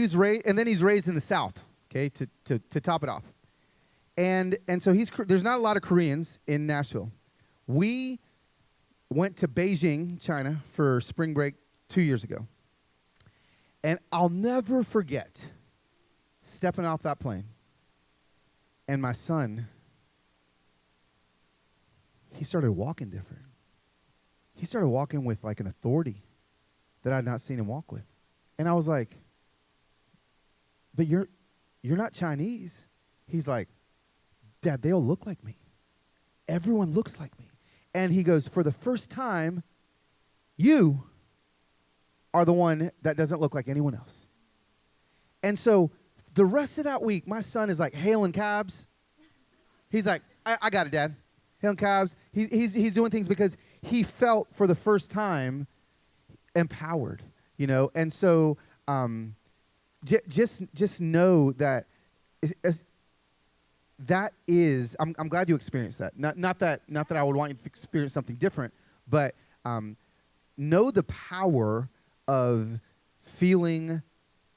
was raised, and then he's raised in the South. Okay, to top it off, and so there's not a lot of Koreans in Nashville. We went to Beijing, China, for spring break 2 years ago, and I'll never forget stepping off that plane, and my son, he started walking different. He started walking with like an authority that I'd not seen him walk with. And I was like, but you're not Chinese. He's like, Dad, they all look like me. Everyone looks like me. And he goes, for the first time, you are the one that doesn't look like anyone else. And so the rest of that week, my son is like hailing cabs. He's like, I got it, Dad. Hailing cabs. He's doing things because he felt for the first time empowered, And so just know that that is. I'm glad you experienced that. Not that I would want you to experience something different, but know the power of feeling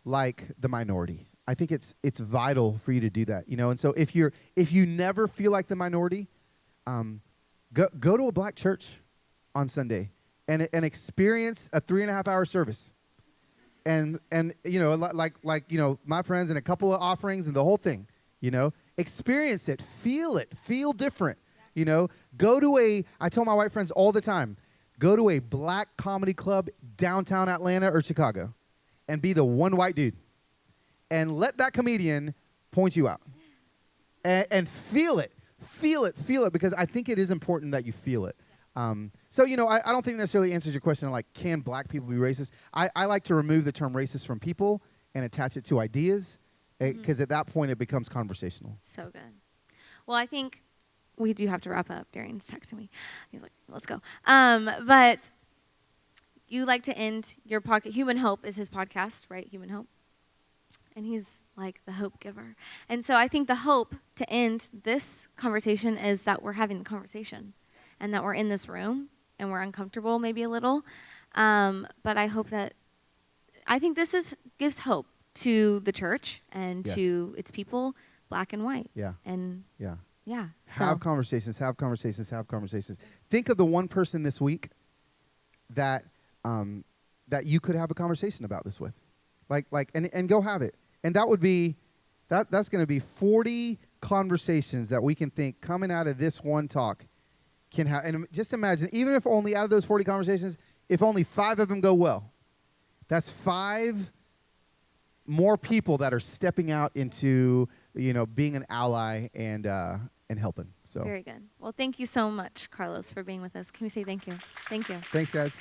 like the minority. I think it's vital for you to do that, And so if you never feel like the minority, go to a black church on Sunday and experience a 3.5-hour service, and my friends, and a couple of offerings and the whole thing, experience it, feel different, Go to I tell my white friends all the time, go to a black comedy club downtown Atlanta or Chicago, and be the one white dude. And let that comedian point you out. And feel it, because I think it is important that you feel it. So, I don't think it necessarily answers your question, like, can black people be racist? I like to remove the term racist from people and attach it to ideas, because at that point it becomes conversational. So good. Well, I think we do have to wrap up. Darian's texting me. He's like, let's go. But you like to end your podcast. Human Hope is his podcast, right? Human Hope. And he's like the hope giver. And so I think the hope to end this conversation is that we're having the conversation and that we're in this room and we're uncomfortable maybe a little. But I hope that, I think this gives hope to the church and to its people, black and white. Yeah. And yeah. Have conversations. Think of the one person this week that that you could have a conversation about this with. And go have it. And that would be, that's going to be 40 conversations that we can think coming out of this one talk can have. And just imagine, even if only out of those 40 conversations, if only 5 of them go well, that's 5 more people that are stepping out into, being an ally and helping. So very good. Well, thank you so much, Carlos, for being with us. Can we say thank you? Thank you. Thanks, guys.